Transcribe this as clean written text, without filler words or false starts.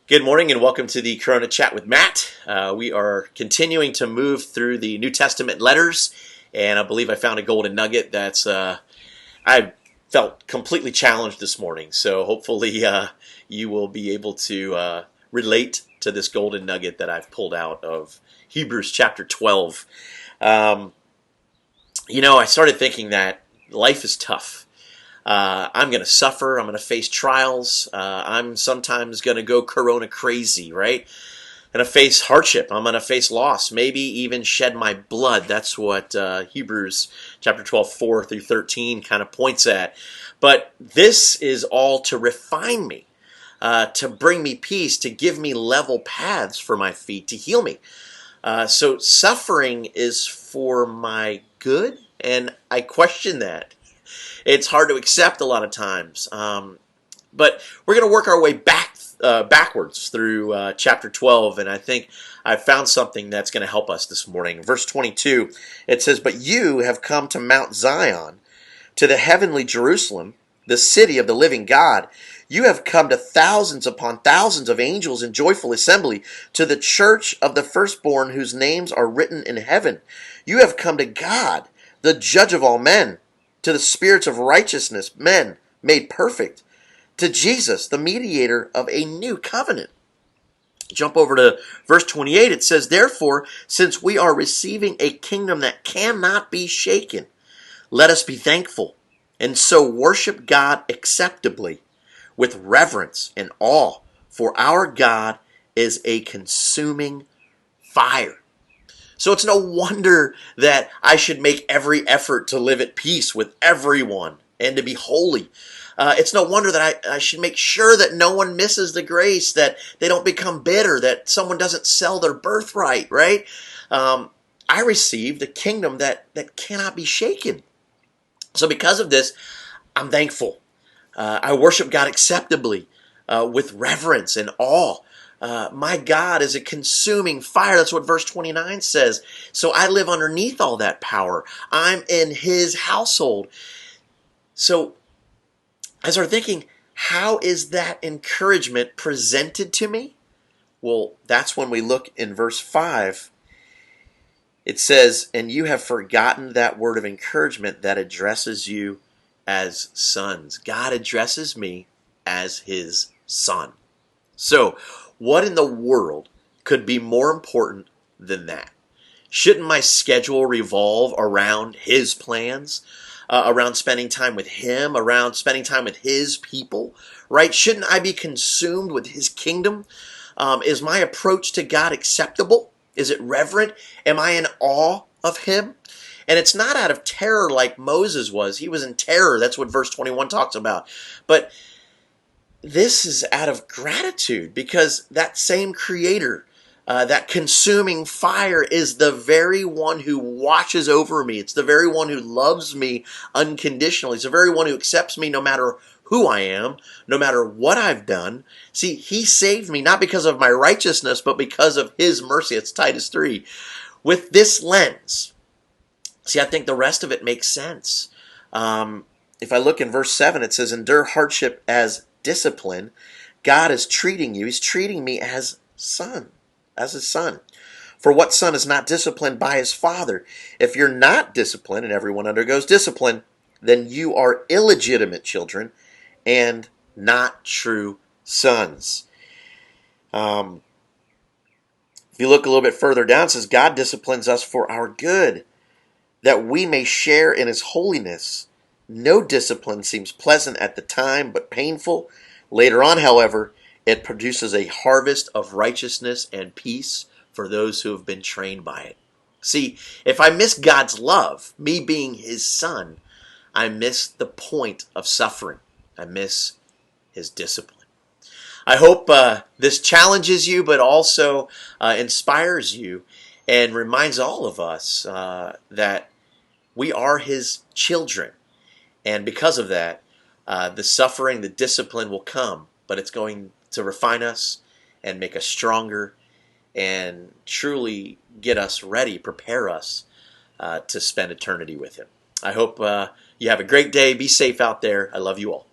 Good morning and welcome to the Corona Chat with Matt. We are continuing to move through the New Testament letters, and I believe I found a golden nugget that's I felt completely challenged this morning. So hopefully you will be able to relate to this golden nugget that I've pulled out of Hebrews chapter 12. I started thinking that life is tough. I'm going to suffer. I'm going to face trials. I'm sometimes going to go corona crazy, right? I'm going to face hardship. I'm going to face loss, maybe even shed my blood. That's what Hebrews chapter 12, 4 through 13 kind of points at. But this is all to refine me, to bring me peace, to give me level paths for my feet, to heal me. So suffering is for my good, and I question that. It's hard to accept a lot of times. But we're going to work our way backwards through chapter 12, and I think I've found something that's going to help us this morning. Verse 22, it says, "But you have come to Mount Zion, to the heavenly Jerusalem, the city of the living God. You have come to thousands upon thousands of angels in joyful assembly, to the church of the firstborn whose names are written in heaven. You have come to God, the judge of all men, to the spirits of righteousness, men made perfect, to Jesus, the mediator of a new covenant." Jump over to verse 28. It says, "Therefore, since we are receiving a kingdom that cannot be shaken, let us be thankful, and so worship God acceptably, with reverence and awe, for our God is a consuming fire." So it's no wonder that I should make every effort to live at peace with everyone and to be holy. It's no wonder that I should make sure that no one misses the grace, that they don't become bitter, that someone doesn't sell their birthright, right? I received a kingdom that cannot be shaken. So because of this, I'm thankful. I worship God acceptably, with reverence and awe. My God is a consuming fire. That's what verse 29 says. So I live underneath all that power. I'm in his household. So I started thinking, how is that encouragement presented to me? Well, that's when we look in verse 5. It says, "And you have forgotten that word of encouragement that addresses you as sons." God addresses me as his son. So, what in the world could be more important than that? Shouldn't my schedule revolve around his plans, around spending time with him, around spending time with his people, right? Shouldn't I be consumed with his kingdom? Is my approach to God acceptable? Is it reverent? Am I in awe of him? And it's not out of terror like Moses was. He was in terror. That's what verse 21 talks about. But this is out of gratitude, because that same creator, that consuming fire, is the very one who watches over me. It's the very one who loves me unconditionally. It's the very one who accepts me no matter who I am, no matter what I've done. See, he saved me not because of my righteousness, but because of his mercy. It's Titus 3. With this lens, see, I think the rest of it makes sense. If I look in verse 7, it says, "Endure hardship as discipline." God is treating you. He's treating me as his son. "For what son is not disciplined by his father? If you're not disciplined," and everyone undergoes discipline, "then you are illegitimate children and not true sons." If you look a little bit further down, it says, "God disciplines us for our good, that we may share in his holiness. No discipline seems pleasant at the time, but painful. Later on, however, it produces a harvest of righteousness and peace for those who have been trained by it." See, if I miss God's love, me being his son, I miss the point of suffering. I miss his discipline. I hope this challenges you, but also inspires you and reminds all of us that we are his children. And because of that, the suffering, the discipline will come, but it's going to refine us and make us stronger and truly get us ready, prepare us to spend eternity with him. I hope you have a great day. Be safe out there. I love you all.